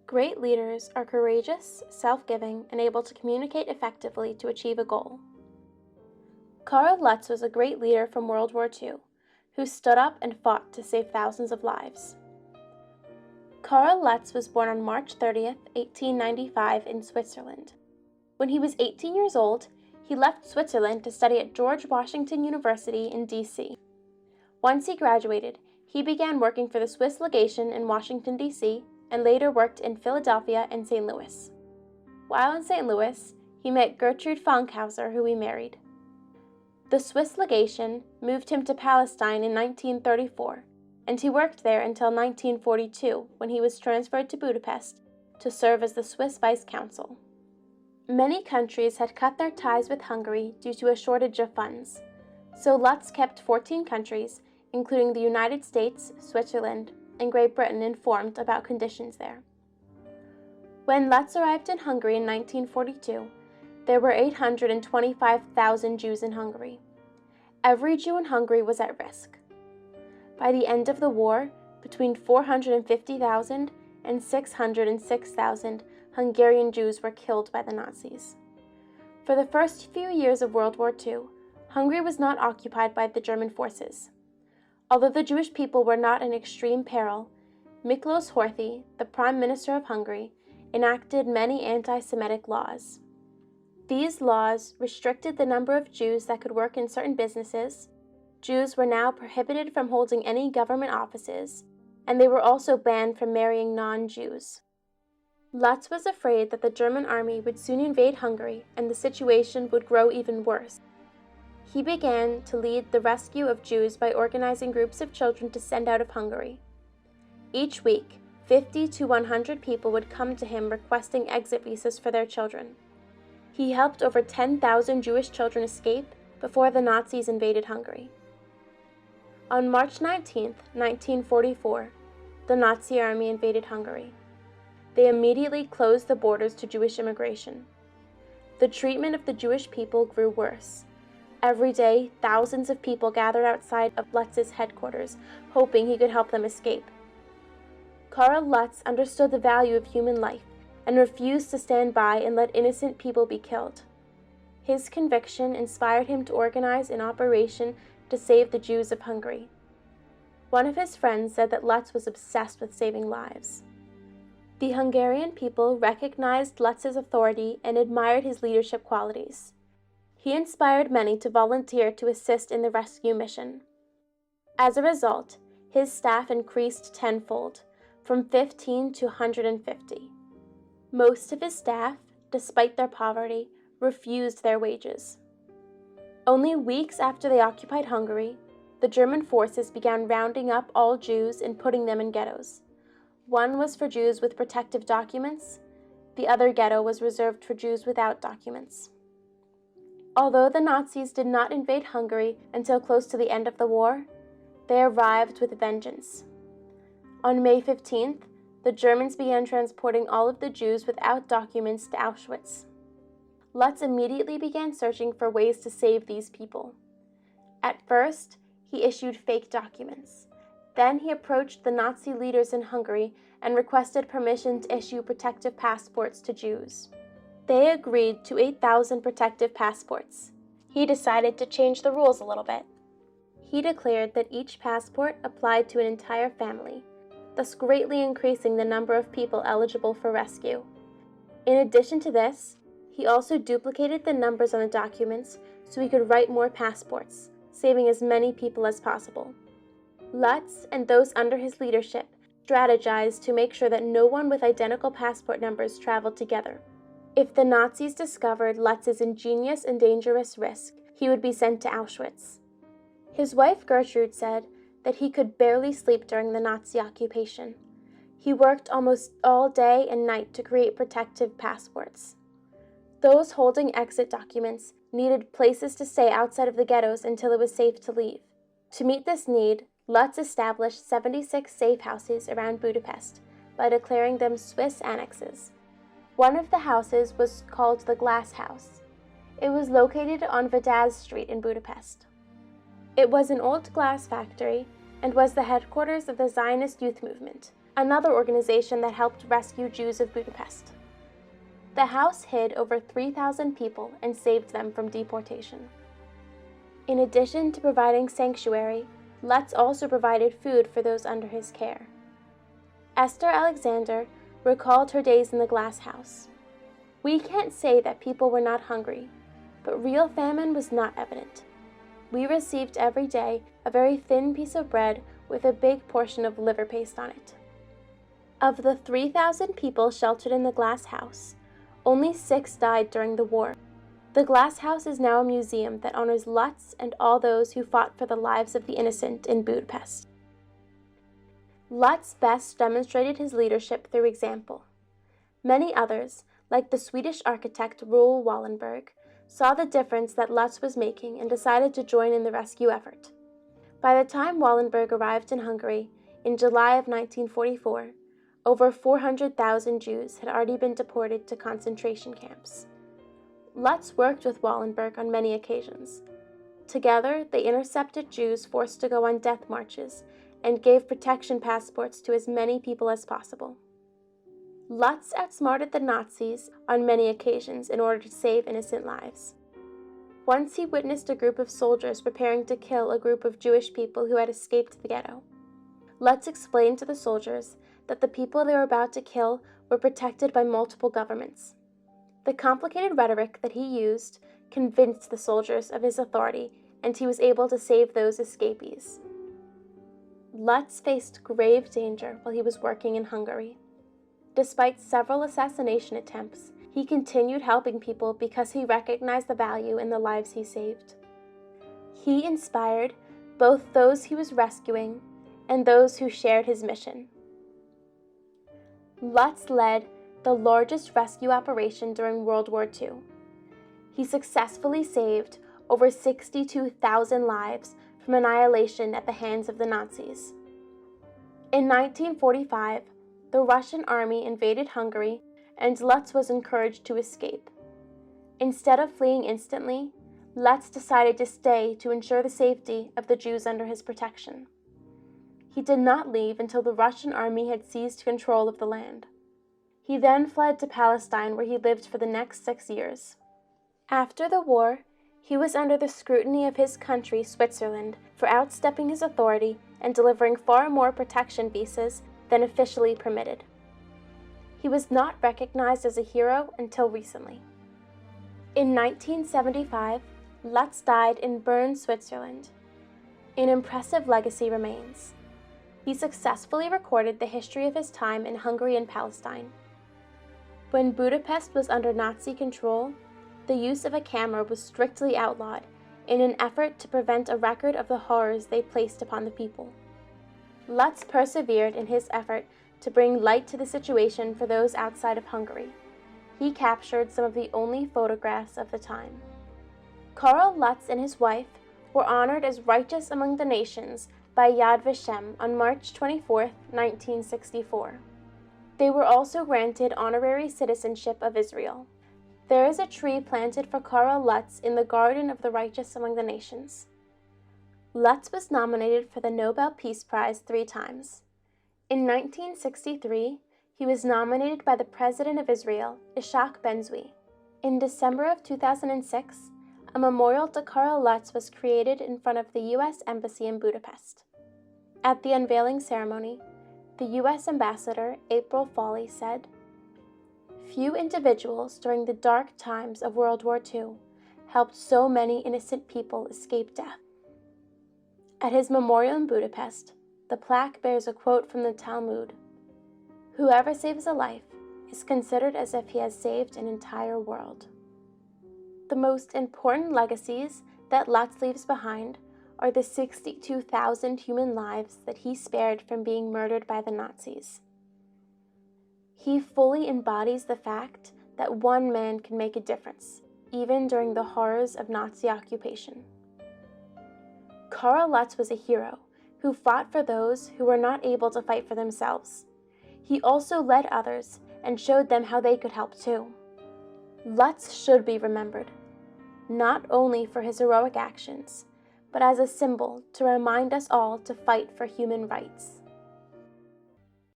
Great leaders are courageous, self-giving, and able to communicate effectively to achieve a goal. Carl Lutz was a great leader from World War II, who stood up and fought to save thousands of lives. Carl Lutz was born on March 30th, 1895 in Switzerland. When he was 18 years old, he left Switzerland to study at George Washington University in D.C. Once he graduated, he began working for the Swiss legation in Washington, D.C., and later worked in Philadelphia and St. Louis. While in St. Louis, he met Gertrude Fankhauser, who he married. The Swiss legation moved him to Palestine in 1934, and he worked there until 1942, when he was transferred to Budapest to serve as the Swiss Vice Consul. Many countries had cut their ties with Hungary due to a shortage of funds, so Lutz kept 14 countries, including the United States, Switzerland, and Great Britain, informed about conditions there. When Lutz arrived in Hungary in 1942, there were 825,000 Jews in Hungary. Every Jew in Hungary was at risk. By the end of the war, between 450,000 and 606,000 Hungarian Jews were killed by the Nazis. For the first few years of World War II, Hungary was not occupied by the German forces. Although the Jewish people were not in extreme peril, Miklos Horthy, the Prime Minister of Hungary, enacted many anti-Semitic laws. These laws restricted the number of Jews that could work in certain businesses. Jews were now prohibited from holding any government offices, and they were also banned from marrying non-Jews. Lutz was afraid that the German army would soon invade Hungary and the situation would grow even worse. He began to lead the rescue of Jews by organizing groups of children to send out of Hungary. Each week, 50 to 100 people would come to him requesting exit visas for their children. He helped over 10,000 Jewish children escape before the Nazis invaded Hungary. On March 19, 1944, the Nazi army invaded Hungary. They immediately closed the borders to Jewish immigration. The treatment of the Jewish people grew worse. Every day, thousands of people gathered outside of Lutz's headquarters, hoping he could help them escape. Carl Lutz understood the value of human life and refused to stand by and let innocent people be killed. His conviction inspired him to organize an operation to save the Jews of Hungary. One of his friends said that Lutz was obsessed with saving lives. The Hungarian people recognized Lutz's authority and admired his leadership qualities. He inspired many to volunteer to assist in the rescue mission. As a result, his staff increased tenfold, from 15 to 150. Most of his staff, despite their poverty, refused their wages. Only weeks after they occupied Hungary, the German forces began rounding up all Jews and putting them in ghettos. One was for Jews with protective documents. The other ghetto was reserved for Jews without documents. Although the Nazis did not invade Hungary until close to the end of the war, they arrived with vengeance. On May 15th, the Germans began transporting all of the Jews without documents to Auschwitz. Lutz immediately began searching for ways to save these people. At first, he issued fake documents. Then he approached the Nazi leaders in Hungary and requested permission to issue protective passports to Jews. They agreed to 8,000 protective passports. He decided to change the rules a little bit. He declared that each passport applied to an entire family, thus greatly increasing the number of people eligible for rescue. In addition to this, he also duplicated the numbers on the documents so he could write more passports, saving as many people as possible. Lutz and those under his leadership strategized to make sure that no one with identical passport numbers traveled together. If the Nazis discovered Lutz's ingenious and dangerous risk, he would be sent to Auschwitz. His wife Gertrude said that he could barely sleep during the Nazi occupation. He worked almost all day and night to create protective passports. Those holding exit documents needed places to stay outside of the ghettos until it was safe to leave. To meet this need, Lutz established 76 safe houses around Budapest by declaring them Swiss annexes. One of the houses was called the Glass House. It was located on Vadaz Street in Budapest. It was an old glass factory and was the headquarters of the Zionist youth movement, another organization that helped rescue Jews of Budapest. The house hid over 3,000 people and saved them from deportation. In addition to providing sanctuary, Lutz also provided food for those under his care. Esther Alexander recalled her days in the glass house. "We can't say that people were not hungry, but real famine was not evident. We received every day a very thin piece of bread with a big portion of liver paste on it." Of the 3,000 people sheltered in the glass house, only 6 died during the war. The glass house is now a museum that honors Lutz and all those who fought for the lives of the innocent in Budapest. Lutz best demonstrated his leadership through example. Many others, like the Swedish architect Roel Wallenberg, saw the difference that Lutz was making and decided to join in the rescue effort. By the time Wallenberg arrived in Hungary in July of 1944, over 400,000 Jews had already been deported to concentration camps. Lutz worked with Wallenberg on many occasions. Together, they intercepted Jews forced to go on death marches and gave protection passports to as many people as possible. Lutz outsmarted the Nazis on many occasions in order to save innocent lives. Once he witnessed a group of soldiers preparing to kill a group of Jewish people who had escaped the ghetto. Lutz explained to the soldiers that the people they were about to kill were protected by multiple governments. The complicated rhetoric that he used convinced the soldiers of his authority, and he was able to save those escapees. Lutz faced grave danger while he was working in Hungary. Despite several assassination attempts, he continued helping people because he recognized the value in the lives he saved. He inspired both those he was rescuing and those who shared his mission. Lutz led the largest rescue operation during World War II. He successfully saved over 62,000 lives from annihilation at the hands of the Nazis. In 1945, the Russian army invaded Hungary, and Lutz was encouraged to escape. Instead of fleeing instantly, Lutz decided to stay to ensure the safety of the Jews under his protection. He did not leave until the Russian army had seized control of the land. He then fled to Palestine, where he lived for the next 6 years. After the war, he was under the scrutiny of his country, Switzerland, for outstepping his authority and delivering far more protection visas than officially permitted. He was not recognized as a hero until recently. In 1975, Lutz died in Bern, Switzerland. An impressive legacy remains. He successfully recorded the history of his time in Hungary and Palestine. When Budapest was under Nazi control, the use of a camera was strictly outlawed in an effort to prevent a record of the horrors they placed upon the people. Lutz persevered in his effort to bring light to the situation for those outside of Hungary. He captured some of the only photographs of the time. Carl Lutz and his wife were honored as righteous among the nations by Yad Vashem on March 24, 1964. They were also granted honorary citizenship of Israel. There is a tree planted for Carl Lutz in the Garden of the Righteous Among the Nations. Lutz was nominated for the Nobel Peace Prize 3 times. In 1963, he was nominated by the President of Israel, Ishak Ben-Zvi. In December of 2006, a memorial to Carl Lutz was created in front of the U.S. Embassy in Budapest. At the unveiling ceremony, the U.S. Ambassador, April Foley, said, "Few individuals during the dark times of World War II helped so many innocent people escape death." At his memorial in Budapest, the plaque bears a quote from the Talmud: "Whoever saves a life is considered as if he has saved an entire world." The most important legacies that Lutz leaves behind are the 62,000 human lives that he spared from being murdered by the Nazis. He fully embodies the fact that one man can make a difference, even during the horrors of Nazi occupation. Carl Lutz was a hero who fought for those who were not able to fight for themselves. He also led others and showed them how they could help too. Lutz should be remembered, not only for his heroic actions, but as a symbol to remind us all to fight for human rights.